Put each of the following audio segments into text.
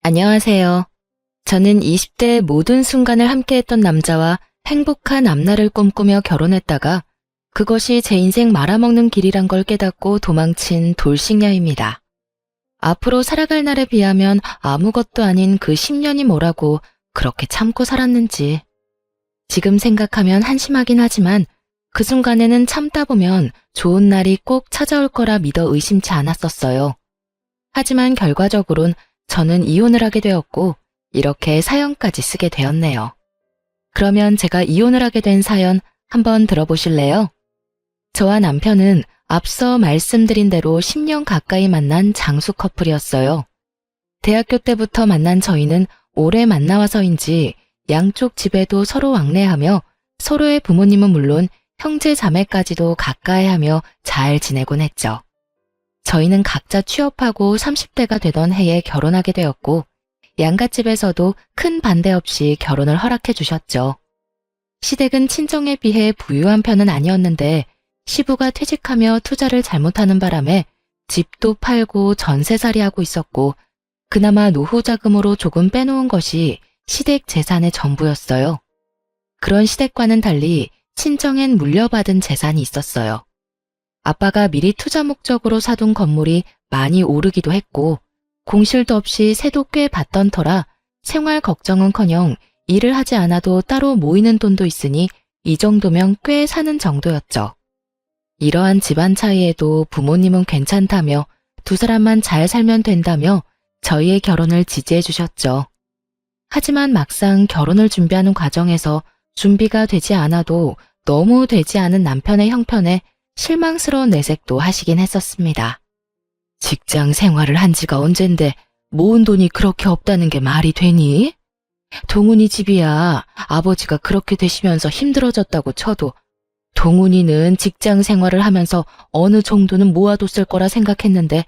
안녕하세요. 저는 20대의 모든 순간을 함께했던 남자와 행복한 앞날을 꿈꾸며 결혼했다가 그것이 제 인생 말아먹는 길이란 걸 깨닫고 도망친 돌싱녀입니다. 앞으로 살아갈 날에 비하면 아무것도 아닌 그 10년이 뭐라고 그렇게 참고 살았는지. 지금 생각하면 한심하긴 하지만 그 순간에는 참다 보면 좋은 날이 꼭 찾아올 거라 믿어 의심치 않았었어요. 하지만 결과적으론 저는 이혼을 하게 되었고 이렇게 사연까지 쓰게 되었네요. 그러면 제가 이혼을 하게 된 사연 한번 들어보실래요? 저와 남편은 앞서 말씀드린 대로 10년 가까이 만난 장수 커플이었어요. 대학교 때부터 만난 저희는 오래 만나와서인지 양쪽 집에도 서로 왕래하며 서로의 부모님은 물론 형제 자매까지도 가까이하며 잘 지내곤 했죠. 저희는 각자 취업하고 30대가 되던 해에 결혼하게 되었고 양갓집에서도 큰 반대 없이 결혼을 허락해 주셨죠. 시댁은 친정에 비해 부유한 편은 아니었는데 시부가 퇴직하며 투자를 잘못하는 바람에 집도 팔고 전세살이하고 있었고 그나마 노후 자금으로 조금 빼놓은 것이 시댁 재산의 전부였어요. 그런 시댁과는 달리 친정엔 물려받은 재산이 있었어요. 아빠가 미리 투자 목적으로 사둔 건물이 많이 오르기도 했고 공실도 없이 세도 꽤 받던 터라 생활 걱정은커녕 일을 하지 않아도 따로 모이는 돈도 있으니 이 정도면 꽤 사는 정도였죠. 이러한 집안 차이에도 부모님은 괜찮다며 두 사람만 잘 살면 된다며 저희의 결혼을 지지해 주셨죠. 하지만 막상 결혼을 준비하는 과정에서 준비가 되지 않아도 너무 되지 않은 남편의 형편에 실망스러운 내색도 하시긴 했었습니다. 직장 생활을 한 지가 언젠데 모은 돈이 그렇게 없다는 게 말이 되니? 동훈이 집이야 아버지가 그렇게 되시면서 힘들어졌다고 쳐도 동훈이는 직장 생활을 하면서 어느 정도는 모아뒀을 거라 생각했는데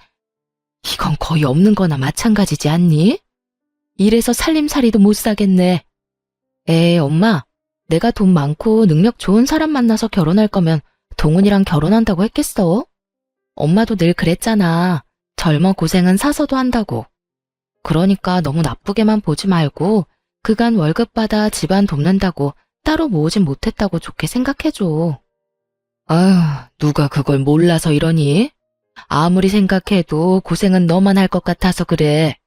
이건 거의 없는 거나 마찬가지지 않니? 이래서 살림살이도 못 사겠네. 에이 엄마, 내가 돈 많고 능력 좋은 사람 만나서 결혼할 거면 동훈이랑 결혼한다고 했겠어? 엄마도 늘 그랬잖아. 젊어 고생은 사서도 한다고. 그러니까 너무 나쁘게만 보지 말고 그간 월급 받아 집안 돕는다고 따로 모으진 못했다고 좋게 생각해줘. 아휴, 누가 그걸 몰라서 이러니? 아무리 생각해도 고생은 너만 할 것 같아서 그래.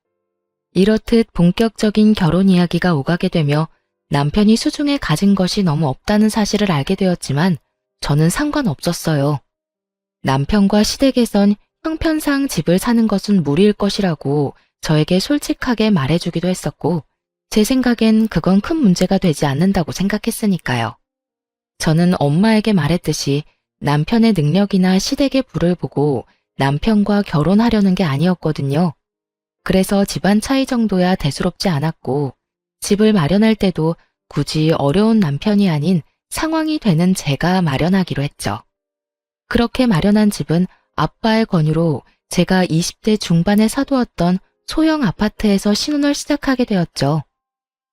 이렇듯 본격적인 결혼 이야기가 오가게 되며 남편이 수중에 가진 것이 너무 없다는 사실을 알게 되었지만 저는 상관없었어요. 남편과 시댁에선 형편상 집을 사는 것은 무리일 것이라고 저에게 솔직하게 말해주기도 했었고 제 생각엔 그건 큰 문제가 되지 않는다고 생각했으니까요. 저는 엄마에게 말했듯이 남편의 능력이나 시댁의 부를 보고 남편과 결혼하려는 게 아니었거든요. 그래서 집안 차이 정도야 대수롭지 않았고 집을 마련할 때도 굳이 어려운 남편이 아닌 상황이 되는 제가 마련하기로 했죠. 그렇게 마련한 집은 아빠의 권유로 제가 20대 중반에 사두었던 소형 아파트에서 신혼을 시작하게 되었죠.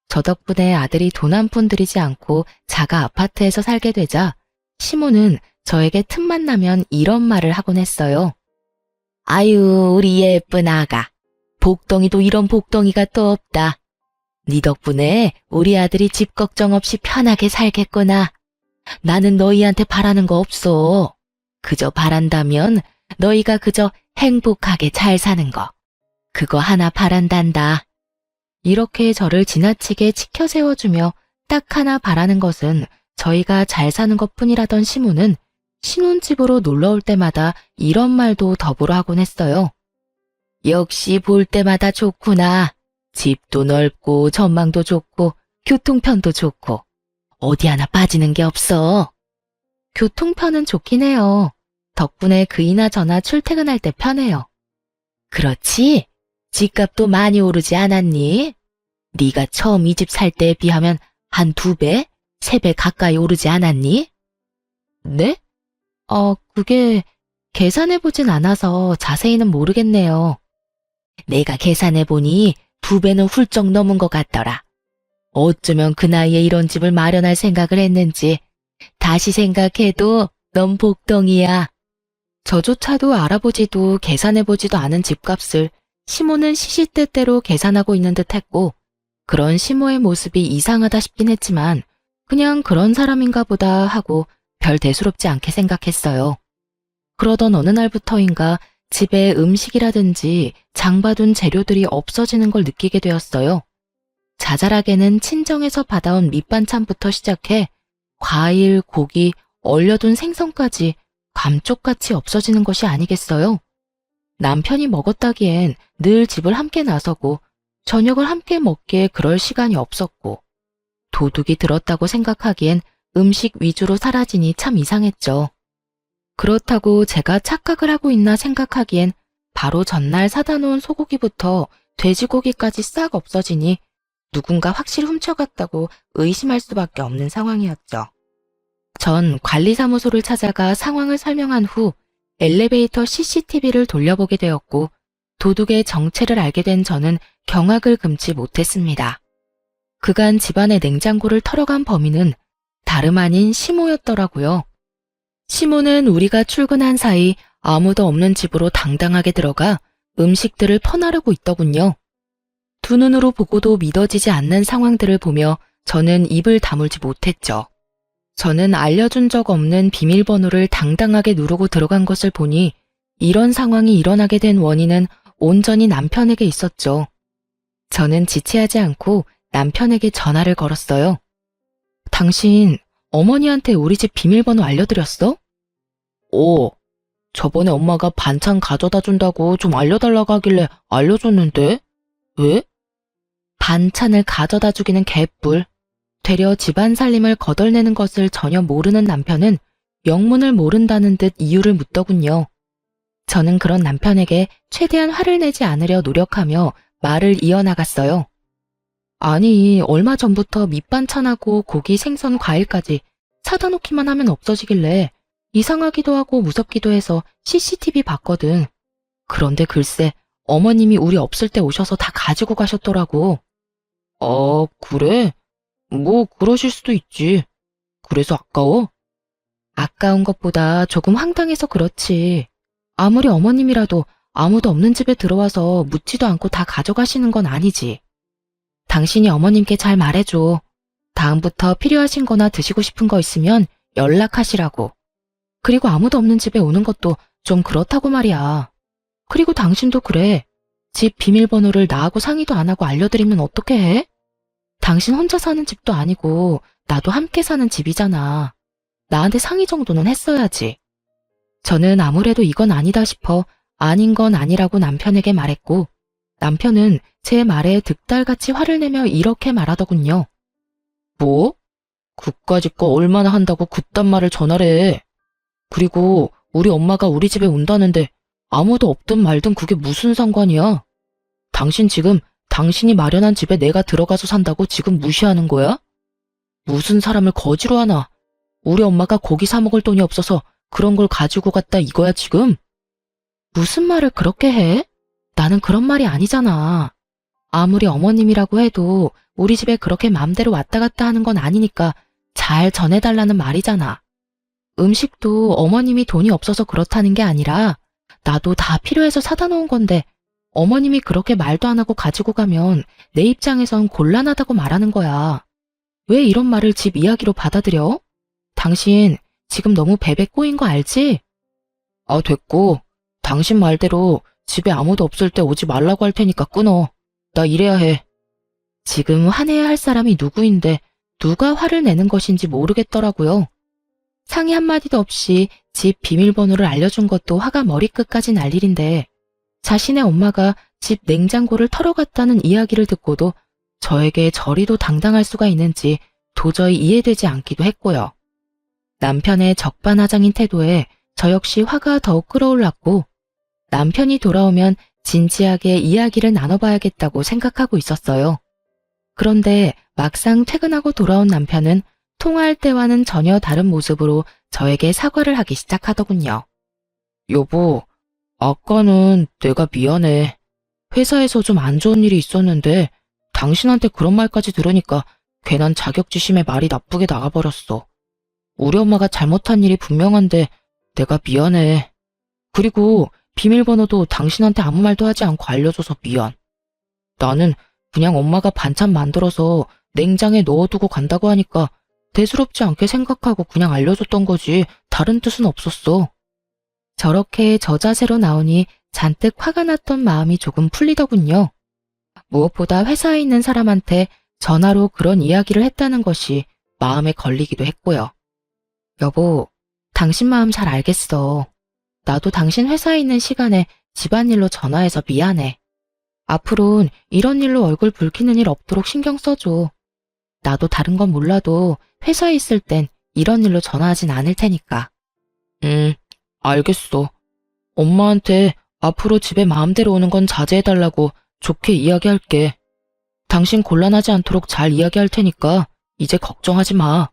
저 덕분에 아들이 돈 한 푼 들이지 않고 자가 아파트에서 살게 되자 시모는 저에게 틈만 나면 이런 말을 하곤 했어요. 아유, 우리 예쁜 아가. 복덩이도 이런 복덩이가 또 없다. 네 덕분에 우리 아들이 집 걱정 없이 편하게 살겠구나. 나는 너희한테 바라는 거 없어. 그저 바란다면 너희가 그저 행복하게 잘 사는 거. 그거 하나 바란단다. 이렇게 저를 지나치게 치켜 세워주며 딱 하나 바라는 것은 저희가 잘 사는 것뿐이라던 시모는 신혼집으로 놀러올 때마다 이런 말도 더불어 하곤 했어요. 역시 볼 때마다 좋구나. 집도 넓고 전망도 좋고 교통편도 좋고 어디 하나 빠지는 게 없어. 교통편은 좋긴 해요. 덕분에 그이나 저나 출퇴근할 때 편해요. 그렇지? 집값도 많이 오르지 않았니? 네가 처음 이 집 살 때에 비하면 한 2배, 3배 가까이 오르지 않았니? 네? 그게 계산해보진 않아서 자세히는 모르겠네요. 내가 계산해보니 2배는 훌쩍 넘은 것 같더라. 어쩌면 그 나이에 이런 집을 마련할 생각을 했는지 다시 생각해도 넌 복덩이야. 저조차도 알아보지도 계산해보지도 않은 집값을 시모는 시시때때로 계산하고 있는 듯 했고, 그런 시모의 모습이 이상하다 싶긴 했지만 그냥 그런 사람인가 보다 하고 별 대수롭지 않게 생각했어요. 그러던 어느 날부터인가 집에 음식이라든지 장봐둔 재료들이 없어지는 걸 느끼게 되었어요. 자잘하게는 친정에서 받아온 밑반찬부터 시작해 과일, 고기, 얼려둔 생선까지 감쪽같이 없어지는 것이 아니겠어요? 남편이 먹었다기엔 늘 집을 함께 나서고 저녁을 함께 먹기에 그럴 시간이 없었고, 도둑이 들었다고 생각하기엔 음식 위주로 사라지니 참 이상했죠. 그렇다고 제가 착각을 하고 있나 생각하기엔 바로 전날 사다 놓은 소고기부터 돼지고기까지 싹 없어지니 누군가 확실히 훔쳐갔다고 의심할 수밖에 없는 상황이었죠. 전 관리사무소를 찾아가 상황을 설명한 후 엘리베이터 CCTV를 돌려보게 되었고, 도둑의 정체를 알게 된 저는 경악을 금치 못했습니다. 그간 집안의 냉장고를 털어간 범인은 다름 아닌 시모였더라고요. 시모는 우리가 출근한 사이 아무도 없는 집으로 당당하게 들어가 음식들을 퍼나르고 있더군요. 두 눈으로 보고도 믿어지지 않는 상황들을 보며 저는 입을 다물지 못했죠. 저는 알려준 적 없는 비밀번호를 당당하게 누르고 들어간 것을 보니 이런 상황이 일어나게 된 원인은 온전히 남편에게 있었죠. 저는 지체하지 않고 남편에게 전화를 걸었어요. 당신 어머니한테 우리 집 비밀번호 알려드렸어? 저번에 엄마가 반찬 가져다 준다고 좀 알려달라고 하길래 알려줬는데? 왜? 반찬을 가져다 주기는 개뿔. 되려 집안 살림을 거덜내는 것을 전혀 모르는 남편은 영문을 모른다는 듯 이유를 묻더군요. 저는 그런 남편에게 최대한 화를 내지 않으려 노력하며 말을 이어나갔어요. 아니, 얼마 전부터 밑반찬하고 고기, 생선, 과일까지 사다 놓기만 하면 없어지길래 이상하기도 하고 무섭기도 해서 CCTV 봤거든. 그런데 글쎄, 어머님이 우리 없을 때 오셔서 다 가지고 가셨더라고. 그래? 뭐 그러실 수도 있지. 그래서 아까워? 아까운 것보다 조금 황당해서 그렇지. 아무리 어머님이라도 아무도 없는 집에 들어와서 묻지도 않고 다 가져가시는 건 아니지. 당신이 어머님께 잘 말해줘. 다음부터 필요하신 거나 드시고 싶은 거 있으면 연락하시라고. 그리고 아무도 없는 집에 오는 것도 좀 그렇다고 말이야. 그리고 당신도 그래. 집 비밀번호를 나하고 상의도 안 하고 알려드리면 어떻게 해? 당신 혼자 사는 집도 아니고 나도 함께 사는 집이잖아. 나한테 상의 정도는 했어야지. 저는 아무래도 이건 아니다 싶어 아닌 건 아니라고 남편에게 말했고, 남편은 제 말에 득달같이 화를 내며 이렇게 말하더군요. 뭐? 그까짓 거 얼마나 한다고 그딴 말을 전하래. 그리고 우리 엄마가 우리 집에 온다는데 아무도 없든 말든 그게 무슨 상관이야? 당신 지금 당신이 마련한 집에 내가 들어가서 산다고 지금 무시하는 거야? 무슨 사람을 거지로 하나? 우리 엄마가 고기 사 먹을 돈이 없어서 그런 걸 가지고 갔다 이거야 지금? 무슨 말을 그렇게 해? 나는 그런 말이 아니잖아. 아무리 어머님이라고 해도 우리 집에 그렇게 맘대로 왔다 갔다 하는 건 아니니까 잘 전해달라는 말이잖아. 음식도 어머님이 돈이 없어서 그렇다는 게 아니라 나도 다 필요해서 사다 놓은 건데 어머님이 그렇게 말도 안 하고 가지고 가면 내 입장에선 곤란하다고 말하는 거야. 왜 이런 말을 집 이야기로 받아들여? 당신 지금 너무 베베 꼬인 거 알지? 됐고. 당신 말대로 집에 아무도 없을 때 오지 말라고 할 테니까 끊어. 나 일해야 해. 지금 화내야 할 사람이 누구인데 누가 화를 내는 것인지 모르겠더라고요. 상의 한마디도 없이 집 비밀번호를 알려준 것도 화가 머리끝까지 날 일인데 자신의 엄마가 집 냉장고를 털어갔다는 이야기를 듣고도 저에게 저리도 당당할 수가 있는지 도저히 이해되지 않기도 했고요. 남편의 적반하장인 태도에 저 역시 화가 더욱 끌어올랐고 남편이 돌아오면 진지하게 이야기를 나눠봐야겠다고 생각하고 있었어요. 그런데 막상 퇴근하고 돌아온 남편은 통화할 때와는 전혀 다른 모습으로 저에게 사과를 하기 시작하더군요. 여보, 아까는 내가 미안해. 회사에서 좀 안 좋은 일이 있었는데 당신한테 그런 말까지 들으니까 괜한 자격지심에 말이 나쁘게 나가버렸어. 우리 엄마가 잘못한 일이 분명한데 내가 미안해. 그리고 비밀번호도 당신한테 아무 말도 하지 않고 알려줘서 미안. 나는 그냥 엄마가 반찬 만들어서 냉장에 넣어두고 간다고 하니까 대수롭지 않게 생각하고 그냥 알려줬던 거지 다른 뜻은 없었어. 저렇게 저자세로 나오니 잔뜩 화가 났던 마음이 조금 풀리더군요. 무엇보다 회사에 있는 사람한테 전화로 그런 이야기를 했다는 것이 마음에 걸리기도 했고요. 여보, 당신 마음 잘 알겠어. 나도 당신 회사에 있는 시간에 집안일로 전화해서 미안해. 앞으론 이런 일로 얼굴 붉히는 일 없도록 신경 써줘. 나도 다른 건 몰라도 회사에 있을 땐 이런 일로 전화하진 않을 테니까. 알겠어. 엄마한테 앞으로 집에 마음대로 오는 건 자제해달라고 좋게 이야기할게. 당신 곤란하지 않도록 잘 이야기할 테니까 이제 걱정하지 마.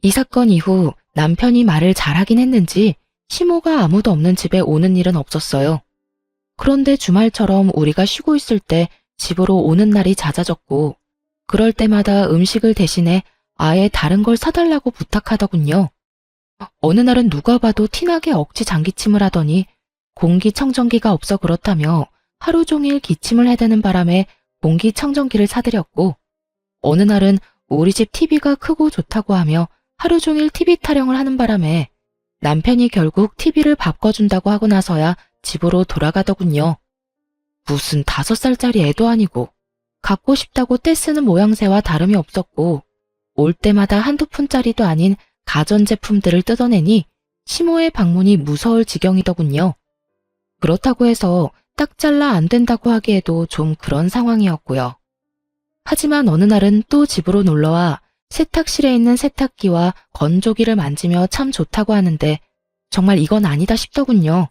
이 사건 이후 남편이 말을 잘하긴 했는지 시모가 아무도 없는 집에 오는 일은 없었어요. 그런데 주말처럼 우리가 쉬고 있을 때 집으로 오는 날이 잦아졌고 그럴 때마다 음식을 대신해 아예 다른 걸 사달라고 부탁하더군요. 어느 날은 누가 봐도 티나게 억지 장기침을 하더니 공기청정기가 없어 그렇다며 하루 종일 기침을 해대는 바람에 공기청정기를 사드렸고 어느 날은 우리 집 TV가 크고 좋다고 하며 하루 종일 TV 타령을 하는 바람에 남편이 결국 TV를 바꿔준다고 하고 나서야 집으로 돌아가더군요. 무슨 5살짜리 애도 아니고 갖고 싶다고 떼쓰는 모양새와 다름이 없었고 올 때마다 한두 푼짜리도 아닌 가전제품들을 뜯어내니 시모의 방문이 무서울 지경이더군요. 그렇다고 해서 딱 잘라 안 된다고 하기에도 좀 그런 상황이었고요. 하지만 어느 날은 또 집으로 놀러와 세탁실에 있는 세탁기와 건조기를 만지며 참 좋다고 하는데 정말 이건 아니다 싶더군요.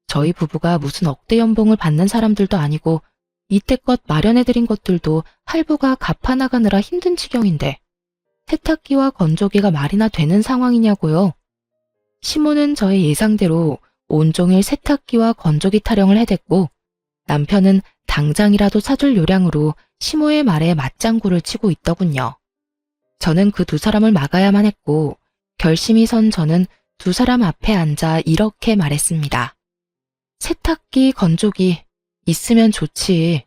저희 부부가 무슨 억대 연봉을 받는 사람들도 아니고 이때껏 마련해드린 것들도 할부가 갚아나가느라 힘든 지경인데 세탁기와 건조기가 말이나 되는 상황이냐고요. 시모는 저의 예상대로 온종일 세탁기와 건조기 타령을 해댔고 남편은 당장이라도 사줄 요량으로 시모의 말에 맞장구를 치고 있더군요. 저는 그 두 사람을 막아야만 했고 결심이 선 저는 두 사람 앞에 앉아 이렇게 말했습니다. 세탁기, 건조기 있으면 좋지.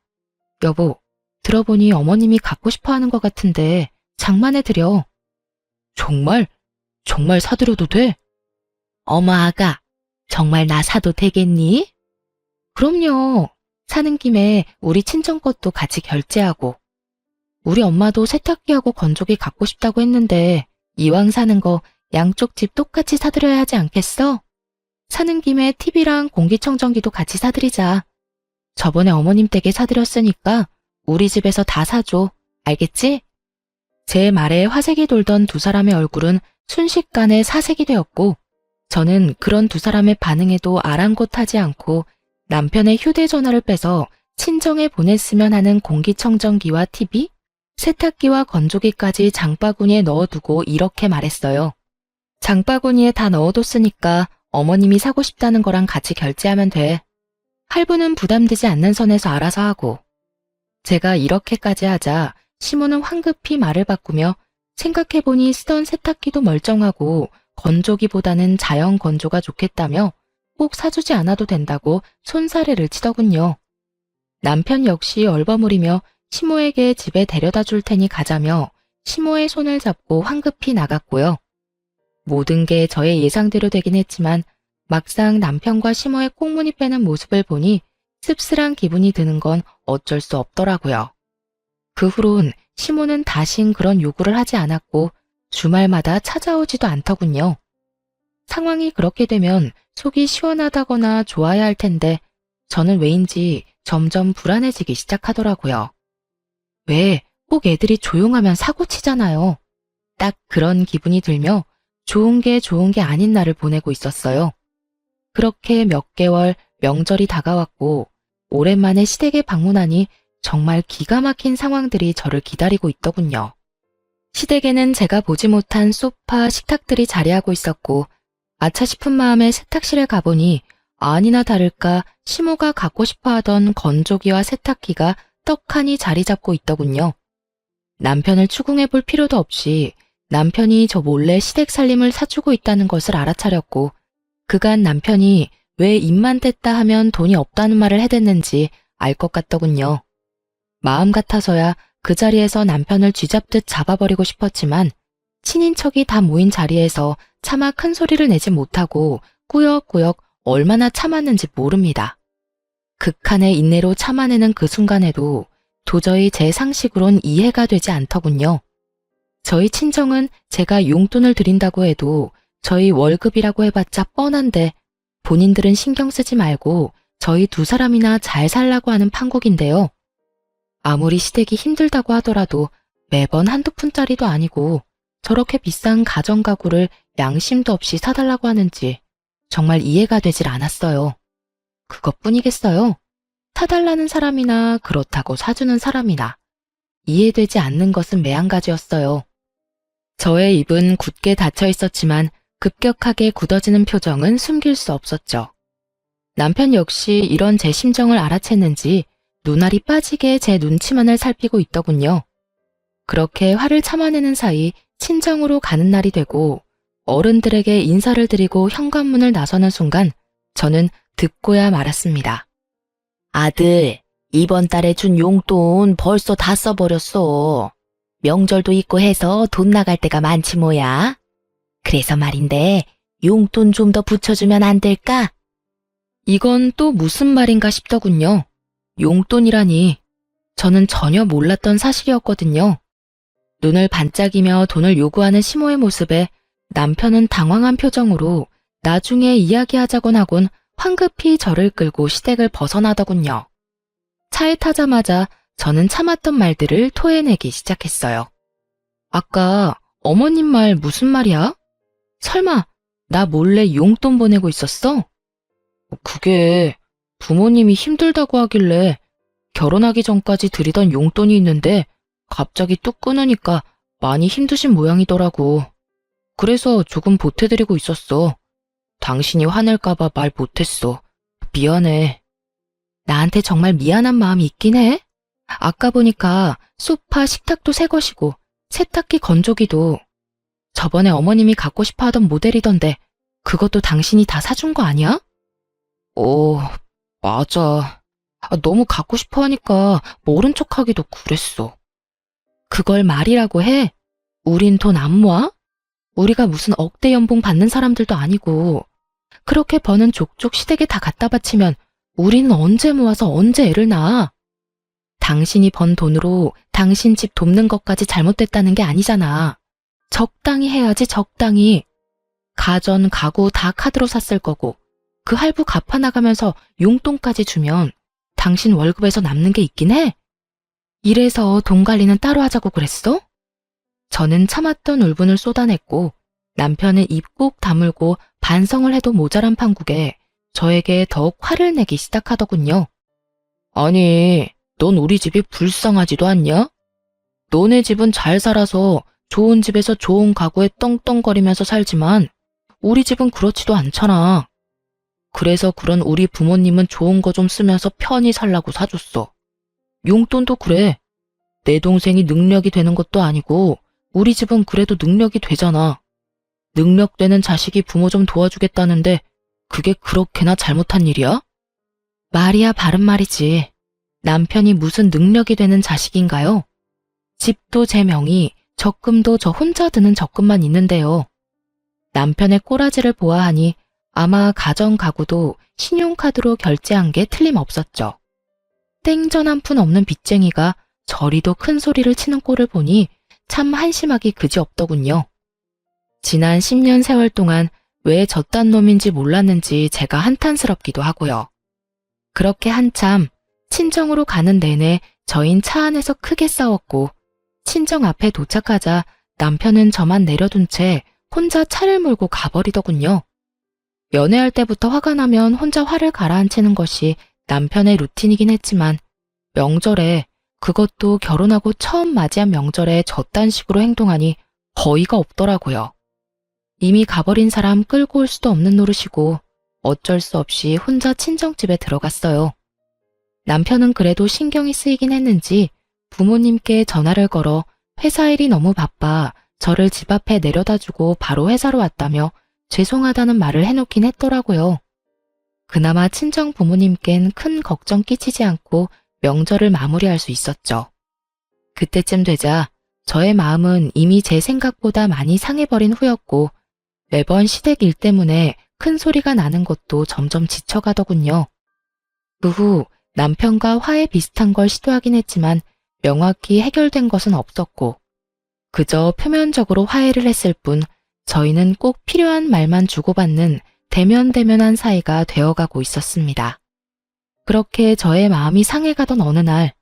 여보, 들어보니 어머님이 갖고 싶어 하는 것 같은데 장만해드려. 정말? 정말 사드려도 돼? 어머 아가, 정말 나 사도 되겠니? 그럼요. 사는 김에 우리 친정 것도 같이 결제하고. 우리 엄마도 세탁기하고 건조기 갖고 싶다고 했는데 이왕 사는 거 양쪽 집 똑같이 사드려야 하지 않겠어? 사는 김에 TV랑 공기청정기도 같이 사드리자. 저번에 어머님 댁에 사드렸으니까 우리 집에서 다 사줘. 알겠지? 제 말에 화색이 돌던 두 사람의 얼굴은 순식간에 사색이 되었고 저는 그런 두 사람의 반응에도 아랑곳하지 않고 남편의 휴대전화를 빼서 친정에 보냈으면 하는 공기청정기와 TV, 세탁기와 건조기까지 장바구니에 넣어두고 이렇게 말했어요. 장바구니에 다 넣어뒀으니까 어머님이 사고 싶다는 거랑 같이 결제하면 돼. 할부는 부담되지 않는 선에서 알아서 하고. 제가 이렇게까지 하자 시모는 황급히 말을 바꾸며 생각해보니 쓰던 세탁기도 멀쩡하고 건조기보다는 자연 건조가 좋겠다며 꼭 사주지 않아도 된다고 손사래를 치더군요. 남편 역시 얼버무리며 시모에게 집에 데려다 줄 테니 가자며 시모의 손을 잡고 황급히 나갔고요. 모든 게 저의 예상대로 되긴 했지만 막상 남편과 시모의 꽁무니 빼는 모습을 보니 씁쓸한 기분이 드는 건 어쩔 수 없더라고요. 그 후론 시모는 다신 그런 요구를 하지 않았고 주말마다 찾아오지도 않더군요. 상황이 그렇게 되면 속이 시원하다거나 좋아야 할 텐데 저는 왜인지 점점 불안해지기 시작하더라고요. 왜 꼭 애들이 조용하면 사고치잖아요. 딱 그런 기분이 들며 좋은 게 아닌 날을 보내고 있었어요. 그렇게 몇 개월 명절이 다가왔고 오랜만에 시댁에 방문하니 정말 기가 막힌 상황들이 저를 기다리고 있더군요. 시댁에는 제가 보지 못한 소파, 식탁들이 자리하고 있었고 아차 싶은 마음에 세탁실에 가보니 아니나 다를까 시모가 갖고 싶어하던 건조기와 세탁기가 떡하니 자리 잡고 있더군요. 남편을 추궁해 볼 필요도 없이 남편이 저 몰래 시댁 살림을 사주고 있다는 것을 알아차렸고 그간 남편이 왜 입만 댔다 하면 돈이 없다는 말을 해댔는지 알 것 같더군요. 마음 같아서야 그 자리에서 남편을 쥐잡듯 잡아버리고 싶었지만 친인척이 다 모인 자리에서 차마 큰 소리를 내지 못하고 꾸역꾸역 얼마나 참았는지 모릅니다. 극한의 인내로 참아내는 그 순간에도 도저히 제 상식으론 이해가 되지 않더군요. 저희 친정은 제가 용돈을 드린다고 해도 저희 월급이라고 해봤자 뻔한데 본인들은 신경 쓰지 말고 저희 두 사람이나 잘 살라고 하는 판국인데요. 아무리 시댁이 힘들다고 하더라도 매번 한두 푼짜리도 아니고 저렇게 비싼 가전가구를 양심도 없이 사달라고 하는지 정말 이해가 되질 않았어요. 그것뿐이겠어요. 사달라는 사람이나 그렇다고 사주는 사람이나 이해되지 않는 것은 매한가지였어요. 저의 입은 굳게 닫혀 있었지만 급격하게 굳어지는 표정은 숨길 수 없었죠. 남편 역시 이런 제 심정을 알아챘는지 눈알이 빠지게 제 눈치만을 살피고 있더군요. 그렇게 화를 참아내는 사이 친정으로 가는 날이 되고 어른들에게 인사를 드리고 현관문을 나서는 순간 저는 듣고야 말았습니다. 아들, 이번 달에 준 용돈 벌써 다 써버렸어. 명절도 있고 해서 돈 나갈 때가 많지 뭐야. 그래서 말인데 용돈 좀 더 붙여주면 안 될까? 이건 또 무슨 말인가 싶더군요. 용돈이라니 저는 전혀 몰랐던 사실이었거든요. 눈을 반짝이며 돈을 요구하는 시모의 모습에 남편은 당황한 표정으로 나중에 이야기하자곤 하곤 황급히 저를 끌고 시댁을 벗어나더군요. 차에 타자마자 저는 참았던 말들을 토해내기 시작했어요. 아까 어머님 말 무슨 말이야? 설마 나 몰래 용돈 보내고 있었어? 그게 부모님이 힘들다고 하길래 결혼하기 전까지 드리던 용돈이 있는데 갑자기 뚝 끊으니까 많이 힘드신 모양이더라고. 그래서 조금 보태드리고 있었어. 당신이 화낼까봐 말 못했어. 미안해. 나한테 정말 미안한 마음이 있긴 해. 아까 보니까 소파, 식탁도 새 것이고 세탁기, 건조기도 저번에 어머님이 갖고 싶어 하던 모델이던데 그것도 당신이 다 사준 거 아니야? 맞아. 너무 갖고 싶어 하니까 모른 척하기도 그랬어. 그걸 말이라고 해? 우린 돈 안 모아? 우리가 무슨 억대 연봉 받는 사람들도 아니고 그렇게 버는 족족 시댁에 다 갖다 바치면 우리는 언제 모아서 언제 애를 낳아? 당신이 번 돈으로 당신 집 돕는 것까지 잘못됐다는 게 아니잖아. 적당히 해야지 적당히. 가전, 가구 다 카드로 샀을 거고 그 할부 갚아나가면서 용돈까지 주면 당신 월급에서 남는 게 있긴 해? 이래서 돈 관리는 따로 하자고 그랬어? 저는 참았던 울분을 쏟아냈고 남편은 입 꼭 다물고 반성을 해도 모자란 판국에 저에게 더욱 화를 내기 시작하더군요. 아니, 넌 우리 집이 불쌍하지도 않냐? 너네 집은 잘 살아서 좋은 집에서 좋은 가구에 떵떵거리면서 살지만 우리 집은 그렇지도 않잖아. 그래서 그런 우리 부모님은 좋은 거 좀 쓰면서 편히 살라고 사줬어. 용돈도 그래. 내 동생이 능력이 되는 것도 아니고 우리 집은 그래도 능력이 되잖아. 능력 되는 자식이 부모 좀 도와주겠다는데 그게 그렇게나 잘못한 일이야? 말이야 바른 말이지. 남편이 무슨 능력이 되는 자식인가요? 집도 제 명의, 적금도 저 혼자 드는 적금만 있는데요. 남편의 꼬라지를 보아하니 아마 가전 가구도 신용카드로 결제한 게 틀림없었죠. 땡전 한 푼 없는 빚쟁이가 저리도 큰 소리를 치는 꼴을 보니 참 한심하기 그지없더군요. 지난 10년 세월 동안 왜 저딴 놈인지 몰랐는지 제가 한탄스럽기도 하고요. 그렇게 한참 친정으로 가는 내내 저흰 차 안에서 크게 싸웠고 친정 앞에 도착하자 남편은 저만 내려둔 채 혼자 차를 몰고 가버리더군요. 연애할 때부터 화가 나면 혼자 화를 가라앉히는 것이 남편의 루틴이긴 했지만 명절에, 그것도 결혼하고 처음 맞이한 명절에 저딴 식으로 행동하니 어이가 없더라고요. 이미 가버린 사람 끌고 올 수도 없는 노릇이고 어쩔 수 없이 혼자 친정집에 들어갔어요. 남편은 그래도 신경이 쓰이긴 했는지 부모님께 전화를 걸어 회사 일이 너무 바빠 저를 집 앞에 내려다주고 바로 회사로 왔다며 죄송하다는 말을 해놓긴 했더라고요. 그나마 친정 부모님께는 큰 걱정 끼치지 않고 명절을 마무리할 수 있었죠. 그때쯤 되자 저의 마음은 이미 제 생각보다 많이 상해버린 후였고 매번 시댁 일 때문에 큰 소리가 나는 것도 점점 지쳐가더군요. 그 후 남편과 화해 비슷한 걸 시도하긴 했지만 명확히 해결된 것은 없었고 그저 표면적으로 화해를 했을 뿐 저희는 꼭 필요한 말만 주고받는 대면대면한 사이가 되어가고 있었습니다. 그렇게 저의 마음이 상해가던 어느 날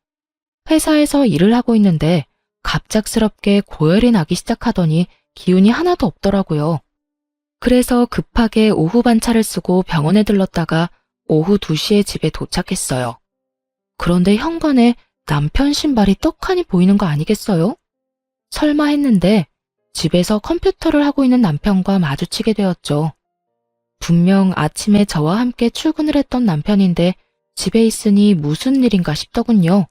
회사에서 일을 하고 있는데 갑작스럽게 고열이 나기 시작하더니 기운이 하나도 없더라고요. 그래서 급하게 오후 반차를 쓰고 병원에 들렀다가 오후 2시에 집에 도착했어요. 그런데 현관에 남편 신발이 떡하니 보이는 거 아니겠어요? 설마 했는데 집에서 컴퓨터를 하고 있는 남편과 마주치게 되었죠. 분명 아침에 저와 함께 출근을 했던 남편인데 집에 있으니 무슨 일인가 싶더군요.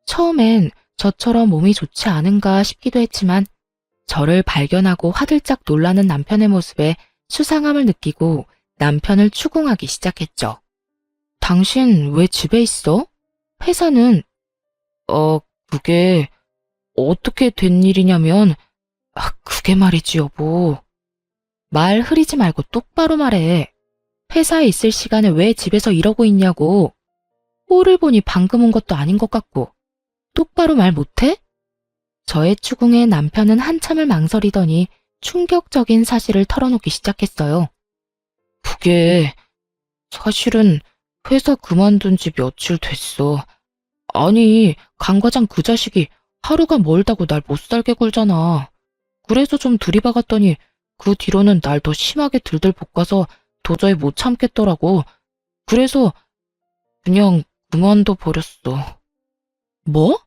처음엔 저처럼 몸이 좋지 않은가 싶기도 했지만 저를 발견하고 화들짝 놀라는 남편의 모습에 수상함을 느끼고 남편을 추궁하기 시작했죠. 당신 왜 집에 있어? 회사는? 그게 어떻게 된 일이냐면, 그게 말이지 여보. 말 흐리지 말고 똑바로 말해. 회사에 있을 시간에 왜 집에서 이러고 있냐고. 꼴을 보니 방금 온 것도 아닌 것 같고. 똑바로 말 못해? 저의 추궁에 남편은 한참을 망설이더니 충격적인 사실을 털어놓기 시작했어요. 그게 사실은 회사 그만둔 지 며칠 됐어. 아니, 강 과장 그 자식이 하루가 멀다고 날 못 살게 굴잖아. 그래서 좀 들이박았더니 그 뒤로는 날 더 심하게 들들 볶아서 도저히 못 참겠더라고. 그래서 그냥 그만둬 버렸어. 뭐?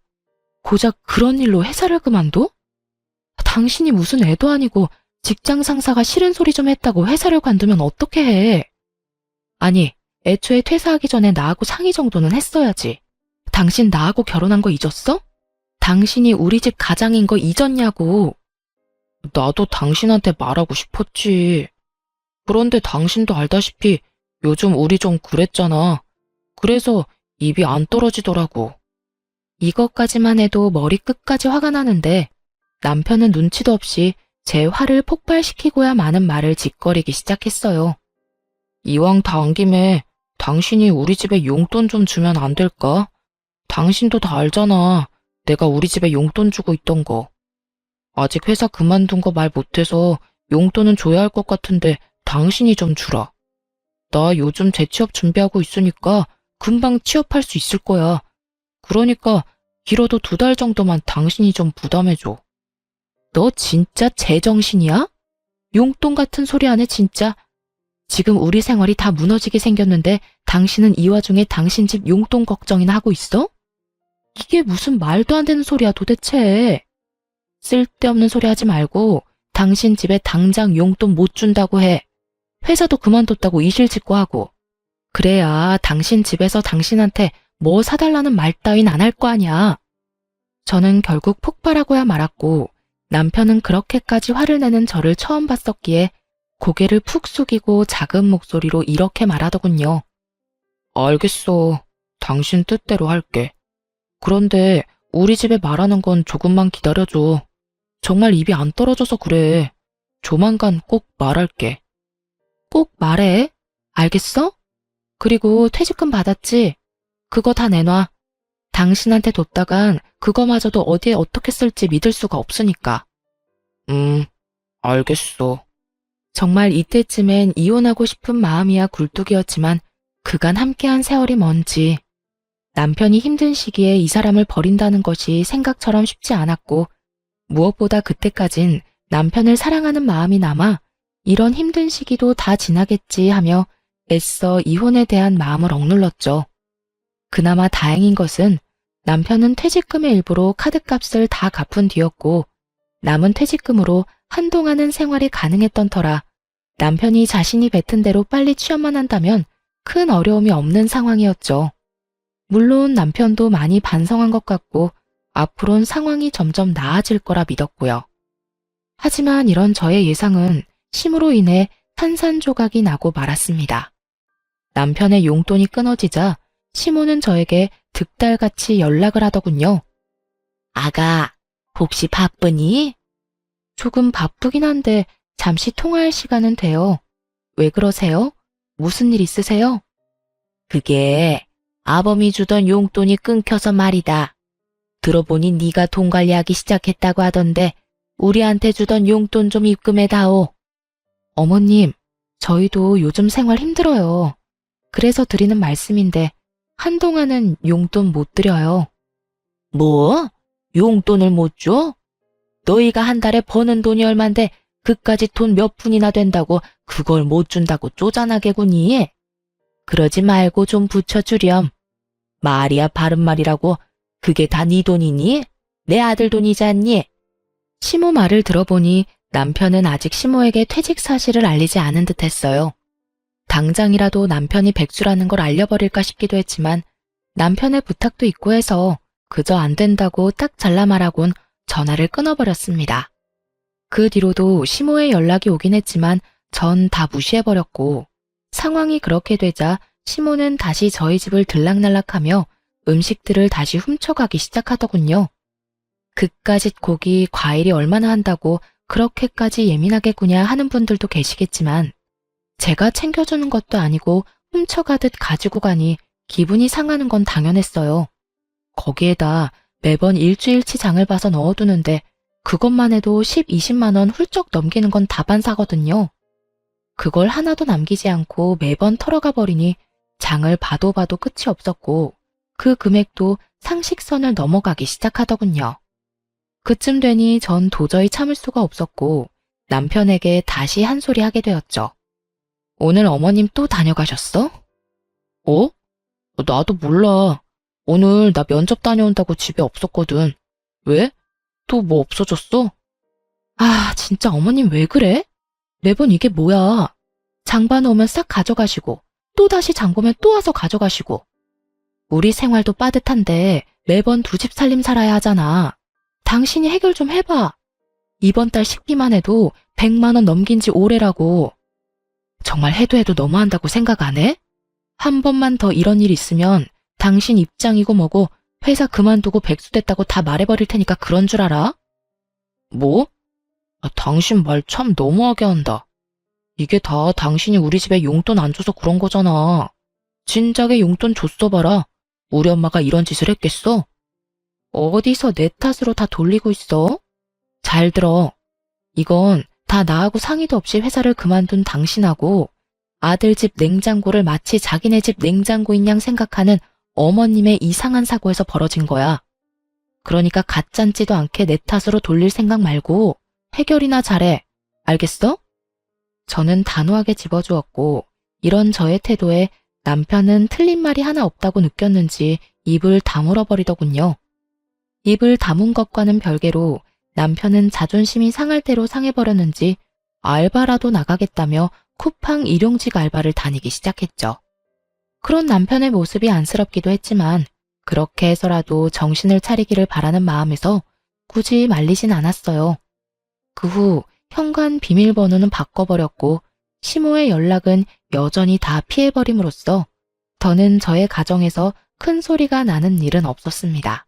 고작 그런 일로 회사를 그만둬? 당신이 무슨 애도 아니고 직장 상사가 싫은 소리 좀 했다고 회사를 관두면 어떻게 해? 아니, 애초에 퇴사하기 전에 나하고 상의 정도는 했어야지. 당신 나하고 결혼한 거 잊었어? 당신이 우리 집 가장인 거 잊었냐고. 나도 당신한테 말하고 싶었지. 그런데 당신도 알다시피 요즘 우리 좀 그랬잖아. 그래서 입이 안 떨어지더라고. 이것까지만 해도 머리끝까지 화가 나는데 남편은 눈치도 없이 제 화를 폭발시키고야 마는 말을 짓거리기 시작했어요. 이왕 다 온 김에 당신이 우리 집에 용돈 좀 주면 안 될까? 당신도 다 알잖아. 내가 우리 집에 용돈 주고 있던 거. 아직 회사 그만둔 거 말 못해서 용돈은 줘야 할 것 같은데 당신이 좀 주라. 나 요즘 재취업 준비하고 있으니까 금방 취업할 수 있을 거야. 그러니까 길어도 2달 정도만 당신이 좀 부담해줘. 너 진짜 제정신이야? 용돈 같은 소리 안 해 진짜. 지금 우리 생활이 다 무너지게 생겼는데 당신은 이 와중에 당신 집 용돈 걱정이나 하고 있어? 이게 무슨 말도 안 되는 소리야 도대체. 쓸데없는 소리 하지 말고 당신 집에 당장 용돈 못 준다고 해. 회사도 그만뒀다고 이실직고 하고. 그래야 당신 집에서 당신한테 뭐 사달라는 말 따윈 안 할 거 아니야. 저는 결국 폭발하고야 말았고 남편은 그렇게까지 화를 내는 저를 처음 봤었기에 고개를 푹 숙이고 작은 목소리로 이렇게 말하더군요. 알겠어. 당신 뜻대로 할게. 그런데 우리 집에 말하는 건 조금만 기다려줘. 정말 입이 안 떨어져서 그래. 조만간 꼭 말할게. 꼭 말해. 알겠어? 그리고 퇴직금 받았지? 그거 다 내놔. 당신한테 뒀다간 그거마저도 어디에 어떻게 쓸지 믿을 수가 없으니까. 알겠어. 정말 이때쯤엔 이혼하고 싶은 마음이야 굴뚝이었지만 그간 함께한 세월이 뭔지. 남편이 힘든 시기에 이 사람을 버린다는 것이 생각처럼 쉽지 않았고 무엇보다 그때까진 남편을 사랑하는 마음이 남아 이런 힘든 시기도 다 지나겠지 하며 애써 이혼에 대한 마음을 억눌렀죠. 그나마 다행인 것은 남편은 퇴직금의 일부로 카드값을 다 갚은 뒤였고 남은 퇴직금으로 한동안은 생활이 가능했던 터라 남편이 자신이 뱉은 대로 빨리 취업만 한다면 큰 어려움이 없는 상황이었죠. 물론 남편도 많이 반성한 것 같고 앞으론 상황이 점점 나아질 거라 믿었고요. 하지만 이런 저의 예상은 심으로 인해 산산조각이 나고 말았습니다. 남편의 용돈이 끊어지자 시모는 저에게 득달같이 연락을 하더군요. 아가, 혹시 바쁘니? 조금 바쁘긴 한데 잠시 통화할 시간은 돼요. 왜 그러세요? 무슨 일 있으세요? 그게 아범이 주던 용돈이 끊겨서 말이다. 들어보니 네가 돈 관리하기 시작했다고 하던데 우리한테 주던 용돈 좀 입금해다오. 어머님, 저희도 요즘 생활 힘들어요. 그래서 드리는 말씀인데 한동안은 용돈 못 드려요. 뭐? 용돈을 못 줘? 너희가 한 달에 버는 돈이 얼만데 그까지 돈 몇 푼이나 된다고 그걸 못 준다고 쪼잔하게구니? 그러지 말고 좀 붙여주렴. 말이야 바른 말이라고. 그게 다 네 돈이니? 내 아들 돈이지 않니? 시모 말을 들어보니 남편은 아직 시모에게 퇴직 사실을 알리지 않은 듯 했어요. 당장이라도 남편이 백수라는 걸 알려버릴까 싶기도 했지만 남편의 부탁도 있고 해서 그저 안 된다고 딱 잘라 말하곤 전화를 끊어버렸습니다. 그 뒤로도 시모의 연락이 오긴 했지만 전 다 무시해버렸고 상황이 그렇게 되자 시모는 다시 저희 집을 들락날락하며 음식들을 다시 훔쳐가기 시작하더군요. 그까짓 고기, 과일이 얼마나 한다고 그렇게까지 예민하게 구냐 하는 분들도 계시겠지만 제가 챙겨주는 것도 아니고 훔쳐가듯 가지고 가니 기분이 상하는 건 당연했어요. 거기에다 매번 일주일치 장을 봐서 넣어두는데 그것만 해도 10, 20만 원 훌쩍 넘기는 건 다반사거든요. 그걸 하나도 남기지 않고 매번 털어가 버리니 장을 봐도 봐도 끝이 없었고 그 금액도 상식선을 넘어가기 시작하더군요. 그쯤 되니 전 도저히 참을 수가 없었고 남편에게 다시 한 소리 하게 되었죠. 오늘 어머님 또 다녀가셨어? 어? 나도 몰라. 오늘 나 면접 다녀온다고 집에 없었거든. 왜? 또 뭐 없어졌어? 아, 진짜 어머님 왜 그래? 매번 이게 뭐야? 장 봐놓으면 싹 가져가시고 또 다시 장 보면 또 와서 가져가시고 우리 생활도 빠듯한데 매번 두 집 살림 살아야 하잖아. 당신이 해결 좀 해봐. 이번 달 식비만 해도 100만 원 넘긴 지 오래라고. 정말 해도 해도 너무한다고 생각 안 해? 한 번만 더 이런 일 있으면 당신 입장이고 뭐고 회사 그만두고 백수 됐다고 다 말해버릴 테니까 그런 줄 알아? 뭐? 당신 말 참 너무하게 한다. 이게 다 당신이 우리 집에 용돈 안 줘서 그런 거잖아. 진작에 용돈 줬어 봐라. 우리 엄마가 이런 짓을 했겠어? 어디서 내 탓으로 다 돌리고 있어? 잘 들어. 이건 다 나하고 상의도 없이 회사를 그만둔 당신하고 아들 집 냉장고를 마치 자기네 집 냉장고인 양 생각하는 어머님의 이상한 사고에서 벌어진 거야. 그러니까 가짠지도 않게 내 탓으로 돌릴 생각 말고 해결이나 잘해. 알겠어? 저는 단호하게 집어주었고 이런 저의 태도에 남편은 틀린 말이 하나 없다고 느꼈는지 입을 다물어 버리더군요. 입을 다문 것과는 별개로 남편은 자존심이 상할 대로 상해버렸는지 알바라도 나가겠다며 쿠팡 일용직 알바를 다니기 시작했죠. 그런 남편의 모습이 안쓰럽기도 했지만 그렇게 해서라도 정신을 차리기를 바라는 마음에서 굳이 말리진 않았어요. 그 후 현관 비밀번호는 바꿔버렸고 시모의 연락은 여전히 다 피해버림으로써 더는 저의 가정에서 큰 소리가 나는 일은 없었습니다.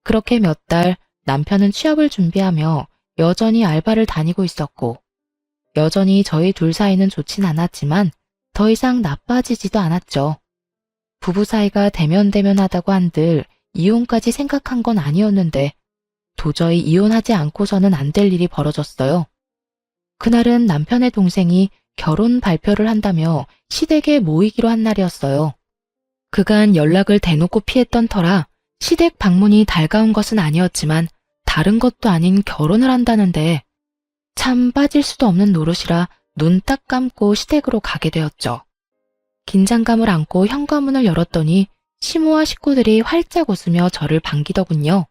그렇게 몇 달 남편은 취업을 준비하며 여전히 알바를 다니고 있었고 여전히 저희 둘 사이는 좋진 않았지만 더 이상 나빠지지도 않았죠. 부부 사이가 대면대면하다고 한들 이혼까지 생각한 건 아니었는데 도저히 이혼하지 않고서는 안 될 일이 벌어졌어요. 그날은 남편의 동생이 결혼 발표를 한다며 시댁에 모이기로 한 날이었어요. 그간 연락을 대놓고 피했던 터라 시댁 방문이 달가운 것은 아니었지만 다른 것도 아닌 결혼을 한다는데 참 빠질 수도 없는 노릇이라 눈 딱 감고 시댁으로 가게 되었죠. 긴장감을 안고 현관문을 열었더니 시모와 식구들이 활짝 웃으며 저를 반기더군요.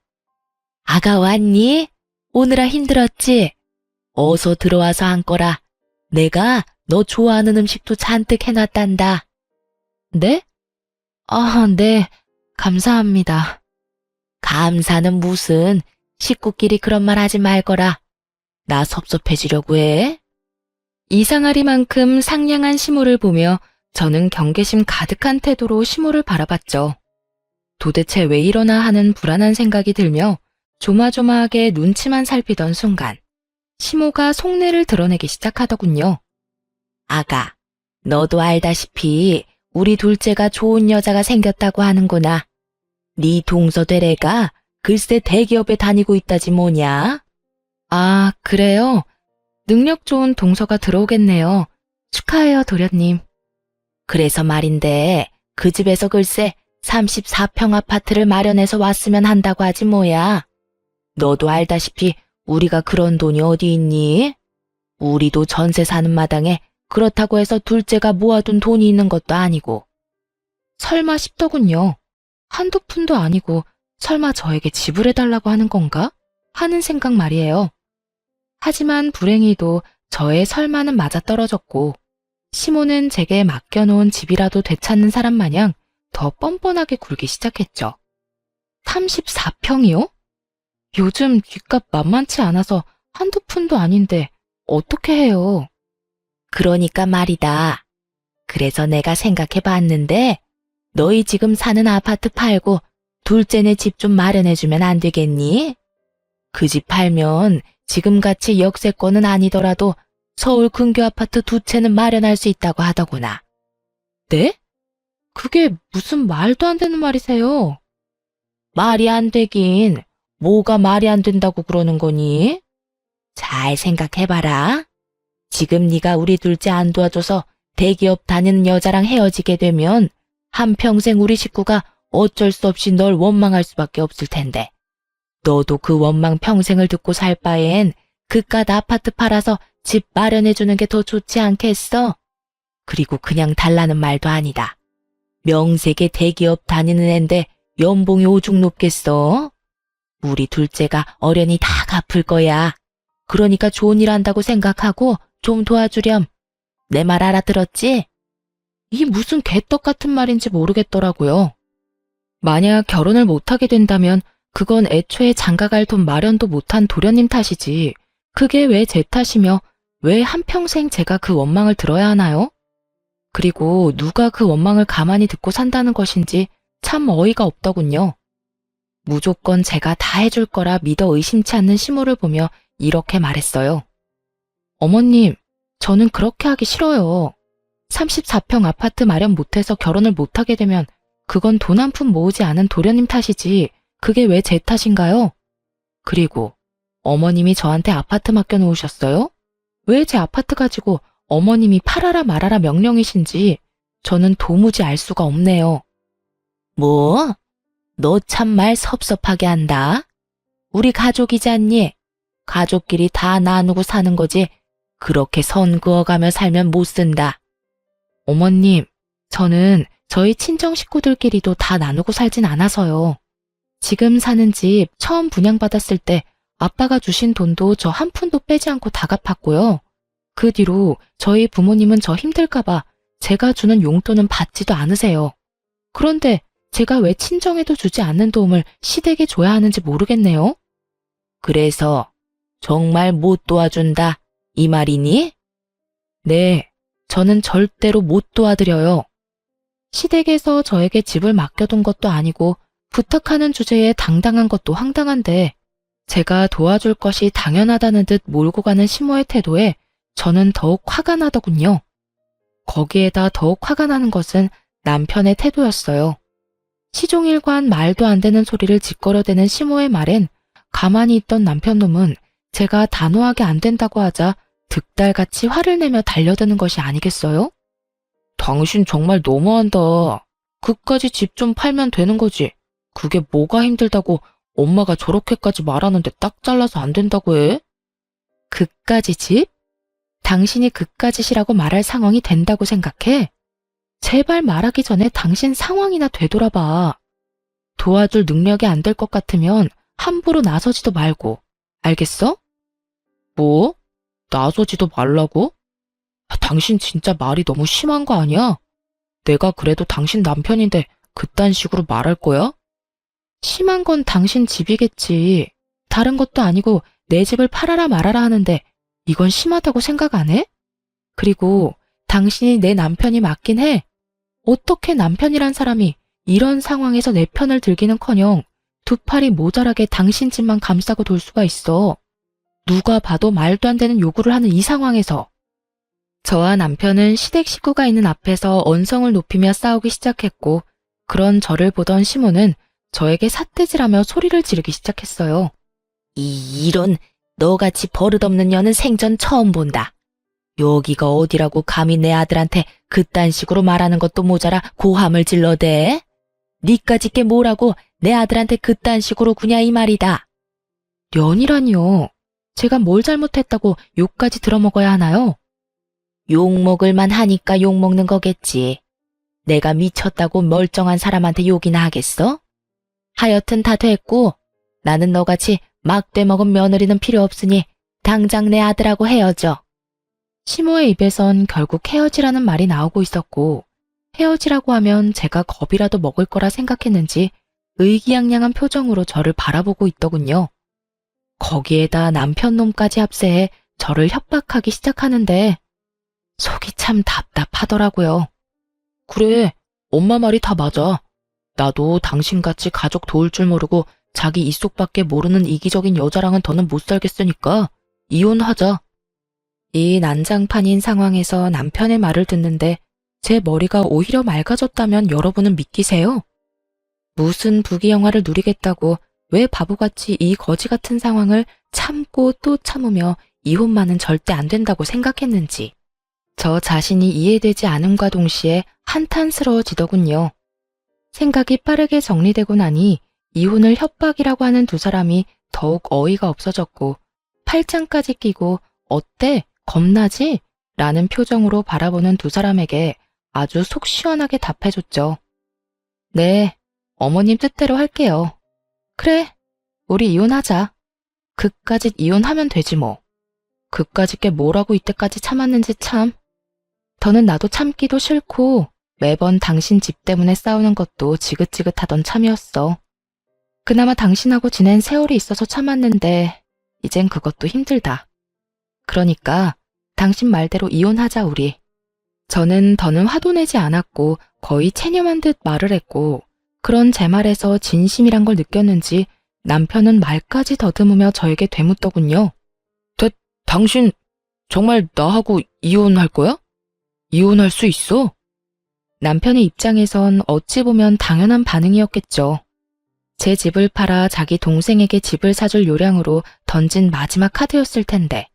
아가 왔니? 오느라 힘들었지? 어서 들어와서 앉거라. 내가 너 좋아하는 음식도 잔뜩 해놨단다. 네? 아, 네. 감사합니다. 감사는 무슨, 식구끼리 그런 말 하지 말거라. 나 섭섭해지려고 해? 이상하리만큼 상냥한 시모를 보며 저는 경계심 가득한 태도로 시모를 바라봤죠. 도대체 왜 이러나 하는 불안한 생각이 들며 조마조마하게 눈치만 살피던 순간 시모가 속내를 드러내기 시작하더군요. 아가, 너도 알다시피 우리 둘째가 좋은 여자가 생겼다고 하는구나. 네 동서될 애가 글쎄 대기업에 다니고 있다지 뭐냐? 아, 그래요? 능력 좋은 동서가 들어오겠네요. 축하해요, 도련님. 그래서 말인데 그 집에서 글쎄 34평 아파트를 마련해서 왔으면 한다고 하지 뭐야. 너도 알다시피 우리가 그런 돈이 어디 있니? 우리도 전세 사는 마당에 그렇다고 해서 둘째가 모아둔 돈이 있는 것도 아니고. 설마 싶더군요. 한두 푼도 아니고 설마 저에게 지불해달라고 하는 건가? 하는 생각 말이에요. 하지만 불행히도 저의 설마는 맞아떨어졌고 시모는 제게 맡겨놓은 집이라도 되찾는 사람 마냥 더 뻔뻔하게 굴기 시작했죠. 34평이요? 요즘 뒷값 만만치 않아서 한두 푼도 아닌데 어떻게 해요? 그러니까 말이다. 그래서 내가 생각해 봤는데 너희 지금 사는 아파트 팔고 둘째네 집 좀 마련해주면 안 되겠니? 그 집 팔면 지금같이 역세권은 아니더라도 서울 근교 아파트 2채는 마련할 수 있다고 하더구나. 네? 그게 무슨 말도 안 되는 말이세요? 말이 안 되긴 뭐가 말이 안 된다고 그러는 거니? 잘 생각해봐라. 지금 네가 우리 둘째 안 도와줘서 대기업 다니는 여자랑 헤어지게 되면 한평생 우리 식구가 어쩔 수 없이 널 원망할 수밖에 없을 텐데. 너도 그 원망 평생을 듣고 살 바엔 그깟 아파트 팔아서 집 마련해주는 게 더 좋지 않겠어? 그리고 그냥 달라는 말도 아니다. 명색의 대기업 다니는 앤데 연봉이 오죽 높겠어? 우리 둘째가 어련히 다 갚을 거야. 그러니까 좋은 일 한다고 생각하고 좀 도와주렴. 내 말 알아들었지? 이 무슨 개떡 같은 말인지 모르겠더라고요. 만약 결혼을 못하게 된다면 그건 애초에 장가갈 돈 마련도 못한 도련님 탓이지. 그게 왜 제 탓이며 왜 한평생 제가 그 원망을 들어야 하나요? 그리고 누가 그 원망을 가만히 듣고 산다는 것인지 참 어이가 없더군요. 무조건 제가 다 해줄 거라 믿어 의심치 않는 시모를 보며 이렇게 말했어요. 어머님, 저는 그렇게 하기 싫어요. 34평 아파트 마련 못해서 결혼을 못하게 되면 그건 돈 한 푼 모으지 않은 도련님 탓이지 그게 왜 제 탓인가요? 그리고 어머님이 저한테 아파트 맡겨놓으셨어요? 왜 제 아파트 가지고 어머님이 팔아라 말아라 명령이신지 저는 도무지 알 수가 없네요. 뭐? 너 참말 섭섭하게 한다. 우리 가족이지 않니? 가족끼리 다 나누고 사는 거지. 그렇게 선 그어가며 살면 못 쓴다. 어머님, 저는 저희 친정 식구들끼리도 다 나누고 살진 않아서요. 지금 사는 집 처음 분양받았을 때 아빠가 주신 돈도 저 한 푼도 빼지 않고 다 갚았고요. 그 뒤로 저희 부모님은 저 힘들까봐 제가 주는 용돈은 받지도 않으세요. 그런데 제가 왜 친정에도 주지 않는 도움을 시댁에 줘야 하는지 모르겠네요. 그래서 정말 못 도와준다, 이 말이니? 네, 저는 절대로 못 도와드려요. 시댁에서 저에게 집을 맡겨둔 것도 아니고 부탁하는 주제에 당당한 것도 황당한데 제가 도와줄 것이 당연하다는 듯 몰고 가는 시모의 태도에 저는 더욱 화가 나더군요. 거기에다 더욱 화가 나는 것은 남편의 태도였어요. 시종일관 말도 안 되는 소리를 짓거려대는 시모의 말엔 가만히 있던 남편놈은 제가 단호하게 안 된다고 하자 득달같이 화를 내며 달려드는 것이 아니겠어요? 당신 정말 너무한다. 그까지 집 좀 팔면 되는 거지. 그게 뭐가 힘들다고 엄마가 저렇게까지 말하는데 딱 잘라서 안 된다고 해? 그까지 집? 당신이 그까짓이라고 말할 상황이 된다고 생각해? 제발 말하기 전에 당신 상황이나 되돌아봐. 도와줄 능력이 안 될 것 같으면 함부로 나서지도 말고. 알겠어? 뭐? 나서지도 말라고? 당신 진짜 말이 너무 심한 거 아니야? 내가 그래도 당신 남편인데 그딴 식으로 말할 거야? 심한 건 당신 집이겠지. 다른 것도 아니고 내 집을 팔아라 말아라 하는데 이건 심하다고 생각 안 해? 그리고 당신이 내 남편이 맞긴 해. 어떻게 남편이란 사람이 이런 상황에서 내 편을 들기는커녕 두 팔이 모자라게 당신 집만 감싸고 돌 수가 있어. 누가 봐도 말도 안 되는 요구를 하는 이 상황에서. 저와 남편은 시댁 식구가 있는 앞에서 언성을 높이며 싸우기 시작했고, 그런 저를 보던 시모는 저에게 삿대질하며 소리를 지르기 시작했어요. 이런 너같이 버릇없는 년은 생전 처음 본다. 여기가 어디라고 감히 내 아들한테 그딴 식으로 말하는 것도 모자라 고함을 질러대? 니까짓 게 뭐라고 내 아들한테 그딴 식으로 구냐 이 말이다. 년이라니요. 제가 뭘 잘못했다고 욕까지 들어먹어야 하나요? 욕먹을만 하니까 욕먹는 거겠지. 내가 미쳤다고 멀쩡한 사람한테 욕이나 하겠어? 하여튼 다 됐고 나는 너같이 막 되먹은 며느리는 필요 없으니 당장 내 아들하고 헤어져. 시모의 입에선 결국 헤어지라는 말이 나오고 있었고, 헤어지라고 하면 제가 겁이라도 먹을 거라 생각했는지 의기양양한 표정으로 저를 바라보고 있더군요. 거기에다 남편 놈까지 합세해 저를 협박하기 시작하는데 속이 참 답답하더라고요. 그래, 엄마 말이 다 맞아. 나도 당신같이 가족 도울 줄 모르고 자기 입속밖에 모르는 이기적인 여자랑은 더는 못 살겠으니까 이혼하자. 이 난장판인 상황에서 남편의 말을 듣는데 제 머리가 오히려 맑아졌다면 여러분은 믿기세요? 무슨 부귀 영화를 누리겠다고 왜 바보같이 이 거지 같은 상황을 참고 또 참으며 이혼만은 절대 안 된다고 생각했는지. 저 자신이 이해되지 않음과 동시에 한탄스러워지더군요. 생각이 빠르게 정리되고 나니 이혼을 협박이라고 하는 두 사람이 더욱 어이가 없어졌고 팔짱까지 끼고 어때? 겁나지? 라는 표정으로 바라보는 두 사람에게 아주 속 시원하게 답해줬죠. 네, 어머님 뜻대로 할게요. 그래, 우리 이혼하자. 그까짓 이혼하면 되지 뭐. 그까짓 게 뭐라고 이때까지 참았는지 참. 더는 나도 참기도 싫고 매번 당신 집 때문에 싸우는 것도 지긋지긋하던 참이었어. 그나마 당신하고 지낸 세월이 있어서 참았는데 이젠 그것도 힘들다. 그러니까 당신 말대로 이혼하자 우리. 저는 더는 화도 내지 않았고 거의 체념한 듯 말을 했고 그런 제 말에서 진심이란 걸 느꼈는지 남편은 말까지 더듬으며 저에게 되묻더군요. 당신 정말 나하고 이혼할 거야? 이혼할 수 있어? 남편의 입장에선 어찌 보면 당연한 반응이었겠죠. 제 집을 팔아 자기 동생에게 집을 사줄 요량으로 던진 마지막 카드였을 텐데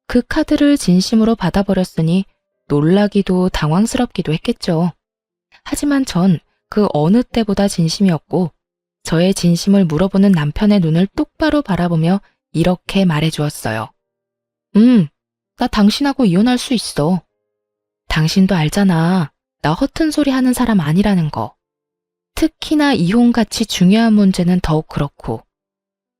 그 카드를 진심으로 받아버렸으니 놀라기도 당황스럽기도 했겠죠. 하지만 전 그 어느 때보다 진심이었고 저의 진심을 물어보는 남편의 눈을 똑바로 바라보며 이렇게 말해주었어요. 나 당신하고 이혼할 수 있어. 당신도 알잖아. 나 허튼 소리 하는 사람 아니라는 거. 특히나 이혼같이 중요한 문제는 더욱 그렇고.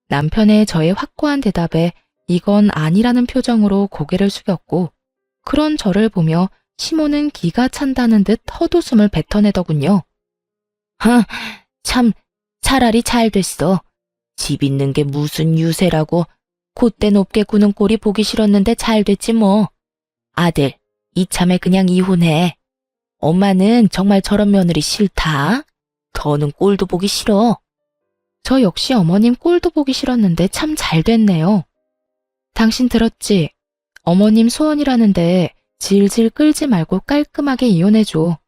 남편의 저의 확고한 대답에 이건 아니라는 표정으로 고개를 숙였고 그런 저를 보며 시모는 기가 찬다는 듯 헛웃음을 뱉어내더군요. 참 차라리 잘 됐어. 집 있는 게 무슨 유세라고 콧대 높게 구는 꼴이 보기 싫었는데 잘 됐지 뭐. 아들, 이참에 그냥 이혼해. 엄마는 정말 저런 며느리 싫다. 더는 꼴도 보기 싫어. 저 역시 어머님 꼴도 보기 싫었는데 참 잘 됐네요. 당신 들었지? 어머님 소원이라는데 질질 끌지 말고 깔끔하게 이혼해줘.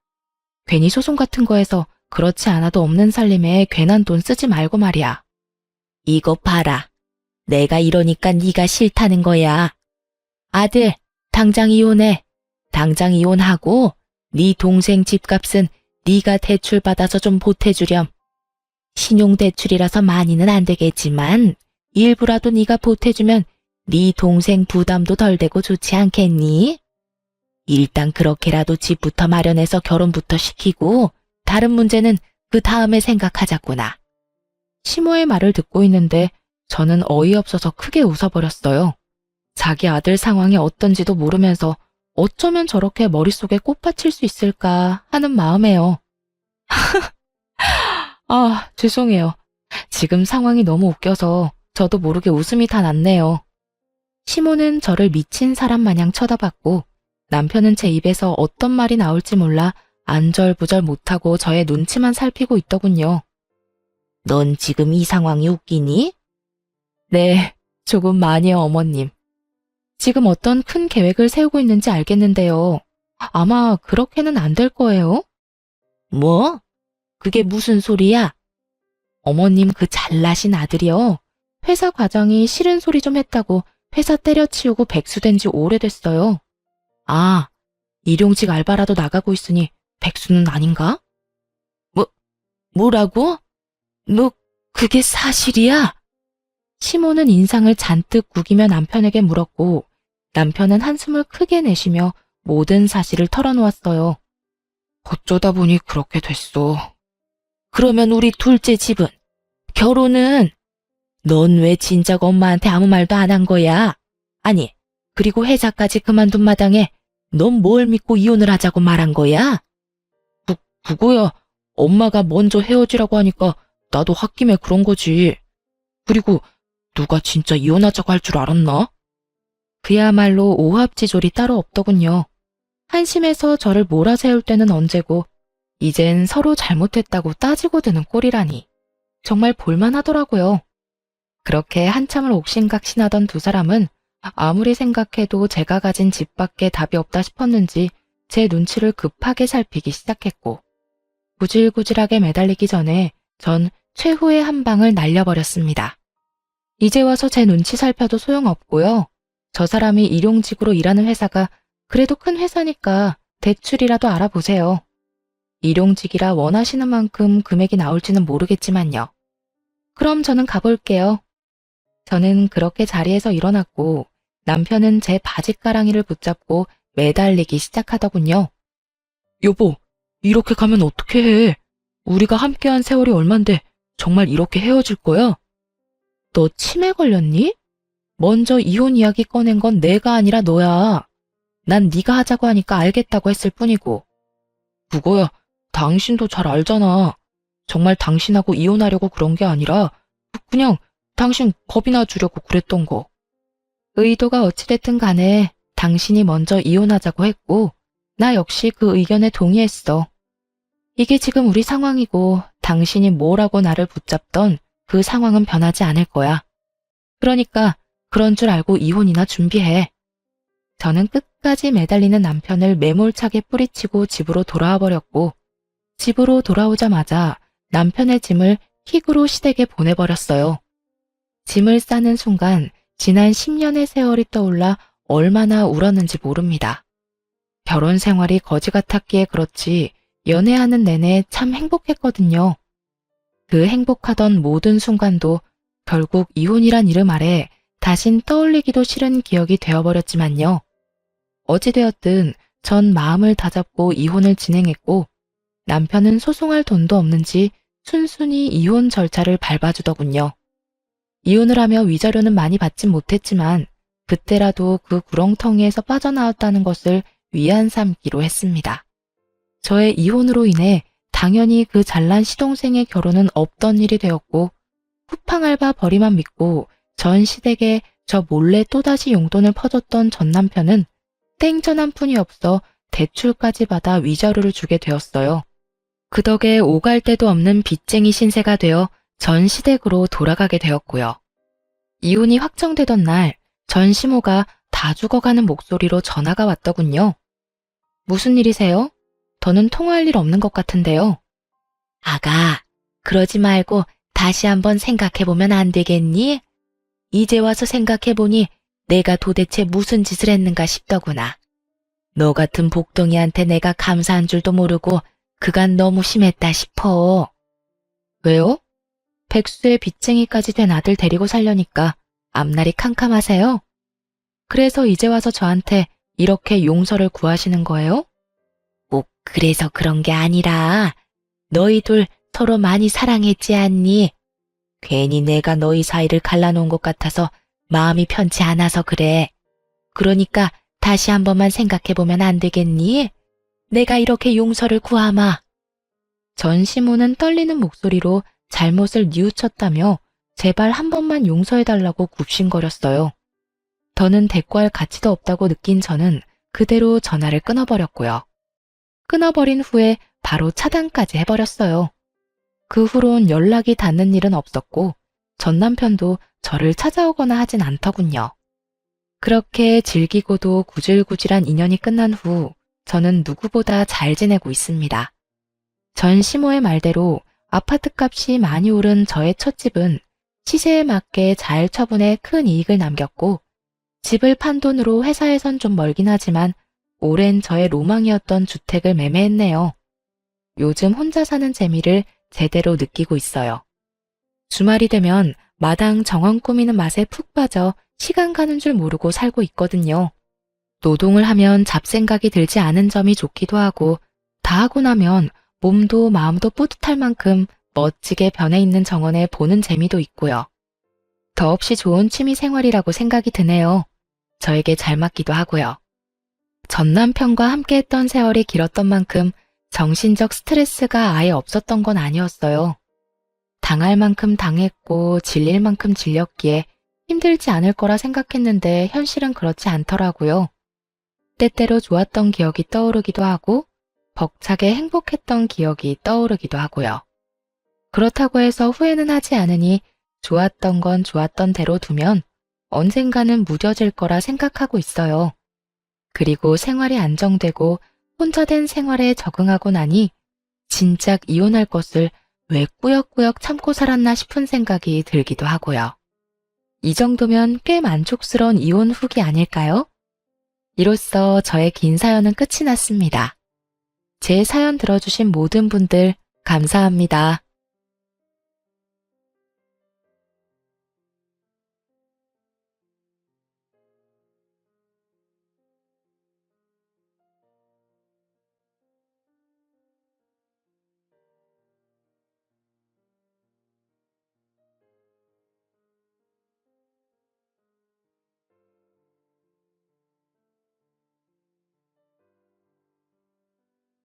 괜히 소송 같은 거에서 그렇지 않아도 없는 살림에 괜한 돈 쓰지 말고 말이야. 이거 봐라. 내가 이러니까 네가 싫다는 거야. 아들, 당장 이혼해. 당장 이혼하고 네 동생 집값은 네가 대출받아서 좀 보태주렴. 신용대출이라서 많이는 안 되겠지만 일부라도 네가 보태주면 네 동생 부담도 덜 되고 좋지 않겠니? 일단 그렇게라도 집부터 마련해서 결혼부터 시키고 다른 문제는 그 다음에 생각하자꾸나. 시모의 말을 듣고 있는데 저는 어이없어서 크게 웃어버렸어요. 자기 아들 상황이 어떤지도 모르면서 어쩌면 저렇게 머릿속에 꽃받칠 수 있을까 하는 마음에요. 아, 죄송해요. 지금 상황이 너무 웃겨서 저도 모르게 웃음이 다 났네요. 시모는 저를 미친 사람 마냥 쳐다봤고 남편은 제 입에서 어떤 말이 나올지 몰라 안절부절 못하고 저의 눈치만 살피고 있더군요. 넌 지금 이 상황이 웃기니? 네, 조금 많이요, 어머님. 지금 어떤 큰 계획을 세우고 있는지 알겠는데요. 아마 그렇게는 안 될 거예요. 뭐? 그게 무슨 소리야? 어머님 그 잘나신 아들이요. 회사 과장이 싫은 소리 좀 했다고 회사 때려치우고 백수된 지 오래됐어요. 아, 일용직 알바라도 나가고 있으니 백수는 아닌가? 뭐라고? 너 그게 사실이야? 시모는 인상을 잔뜩 구기며 남편에게 물었고 남편은 한숨을 크게 내쉬며 모든 사실을 털어놓았어요. 어쩌다 보니 그렇게 됐어. 그러면 우리 둘째 집은? 결혼은? 넌 왜 진작 엄마한테 아무 말도 안 한 거야? 아니, 그리고 회사까지 그만둔 마당에 넌 뭘 믿고 이혼을 하자고 말한 거야? 그거야. 엄마가 먼저 헤어지라고 하니까 나도 홧김에 그런 거지. 그리고 누가 진짜 이혼하자고 할 줄 알았나? 그야말로 오합지졸이 따로 없더군요. 한심해서 저를 몰아세울 때는 언제고 이젠 서로 잘못했다고 따지고 드는 꼴이라니. 정말 볼만하더라고요. 그렇게 한참을 옥신각신하던 두 사람은 아무리 생각해도 제가 가진 집밖에 답이 없다 싶었는지 제 눈치를 급하게 살피기 시작했고 구질구질하게 매달리기 전에 전 최후의 한 방을 날려버렸습니다. 이제 와서 제 눈치 살펴도 소용없고요. 저 사람이 일용직으로 일하는 회사가 그래도 큰 회사니까 대출이라도 알아보세요. 일용직이라 원하시는 만큼 금액이 나올지는 모르겠지만요. 그럼 저는 가볼게요. 저는 그렇게 자리에서 일어났고 남편은 제 바지가랑이를 붙잡고 매달리기 시작하더군요. 여보, 이렇게 가면 어떻게 해? 우리가 함께한 세월이 얼만데 정말 이렇게 헤어질 거야? 너 치매 걸렸니? 먼저 이혼 이야기 꺼낸 건 내가 아니라 너야. 난 네가 하자고 하니까 알겠다고 했을 뿐이고. 그거야, 당신도 잘 알잖아. 정말 당신하고 이혼하려고 그런 게 아니라 그냥 당신 겁이나 주려고 그랬던 거. 의도가 어찌됐든 간에 당신이 먼저 이혼하자고 했고 나 역시 그 의견에 동의했어. 이게 지금 우리 상황이고 당신이 뭐라고 나를 붙잡던 그 상황은 변하지 않을 거야. 그러니까 그런 줄 알고 이혼이나 준비해. 저는 끝까지 매달리는 남편을 매몰차게 뿌리치고 집으로 돌아와 버렸고 집으로 돌아오자마자 남편의 짐을 킥으로 시댁에 보내버렸어요. 짐을 싸는 순간 지난 10년의 세월이 떠올라 얼마나 울었는지 모릅니다. 결혼 생활이 거지 같았기에 그렇지 연애하는 내내 참 행복했거든요. 그 행복하던 모든 순간도 결국 이혼이란 이름 아래 다신 떠올리기도 싫은 기억이 되어버렸지만요. 어찌되었든 전 마음을 다잡고 이혼을 진행했고 남편은 소송할 돈도 없는지 순순히 이혼 절차를 밟아주더군요. 이혼을 하며 위자료는 많이 받진 못했지만 그때라도 그 구렁텅이에서 빠져나왔다는 것을 위안 삼기로 했습니다. 저의 이혼으로 인해 당연히 그 잘난 시동생의 결혼은 없던 일이 되었고 쿠팡 알바 벌이만 믿고 전 시댁에 저 몰래 또다시 용돈을 퍼줬던 전 남편은 땡전 한 푼이 없어 대출까지 받아 위자료를 주게 되었어요. 그 덕에 오갈 데도 없는 빚쟁이 신세가 되어 전 시댁으로 돌아가게 되었고요. 이혼이 확정되던 날 전 시모가 다 죽어가는 목소리로 전화가 왔더군요. 무슨 일이세요? 더는 통화할 일 없는 것 같은데요. 아가, 그러지 말고 다시 한번 생각해보면 안 되겠니? 이제 와서 생각해보니 내가 도대체 무슨 짓을 했는가 싶더구나. 너 같은 복덩이한테 내가 감사한 줄도 모르고 그간 너무 심했다 싶어. 왜요? 백수의 빚쟁이까지 된 아들 데리고 살려니까 앞날이 캄캄하세요? 그래서 이제 와서 저한테 이렇게 용서를 구하시는 거예요? 꼭 그래서 그런 게 아니라 너희 둘 서로 많이 사랑했지 않니? 괜히 내가 너희 사이를 갈라놓은 것 같아서 마음이 편치 않아서 그래. 그러니까 다시 한 번만 생각해보면 안 되겠니? 내가 이렇게 용서를 구하마. 전 시모는 떨리는 목소리로 잘못을 뉘우쳤다며 제발 한 번만 용서해달라고 굽신거렸어요. 더는 대꾸할 가치도 없다고 느낀 저는 그대로 전화를 끊어버렸고요. 끊어버린 후에 바로 차단까지 해버렸어요. 그 후론 연락이 닿는 일은 없었고 전 남편도 저를 찾아오거나 하진 않더군요. 그렇게 질기고도 구질구질한 인연이 끝난 후 저는 누구보다 잘 지내고 있습니다. 전 시모의 말대로 아파트 값이 많이 오른 저의 첫 집은 시세에 맞게 잘 처분해 큰 이익을 남겼고 집을 판 돈으로 회사에선 좀 멀긴 하지만 오랜 저의 로망이었던 주택을 매매했네요. 요즘 혼자 사는 재미를 제대로 느끼고 있어요. 주말이 되면 마당 정원 꾸미는 맛에 푹 빠져 시간 가는 줄 모르고 살고 있거든요. 노동을 하면 잡생각이 들지 않은 점이 좋기도 하고 다 하고 나면 몸도 마음도 뿌듯할 만큼 멋지게 변해 있는 정원에 보는 재미도 있고요. 더없이 좋은 취미 생활이라고 생각이 드네요. 저에게 잘 맞기도 하고요. 전 남편과 함께 했던 세월이 길었던 만큼 정신적 스트레스가 아예 없었던 건 아니었어요. 당할 만큼 당했고 질릴 만큼 질렸기에 힘들지 않을 거라 생각했는데 현실은 그렇지 않더라고요. 때때로 좋았던 기억이 떠오르기도 하고 벅차게 행복했던 기억이 떠오르기도 하고요. 그렇다고 해서 후회는 하지 않으니 좋았던 건 좋았던 대로 두면 언젠가는 무뎌질 거라 생각하고 있어요. 그리고 생활이 안정되고 혼자 된 생활에 적응하고 나니 진작 이혼할 것을 왜 꾸역꾸역 참고 살았나 싶은 생각이 들기도 하고요. 이 정도면 꽤 만족스러운 이혼 후기 아닐까요? 이로써 저의 긴 사연은 끝이 났습니다. 제 사연 들어주신 모든 분들 감사합니다.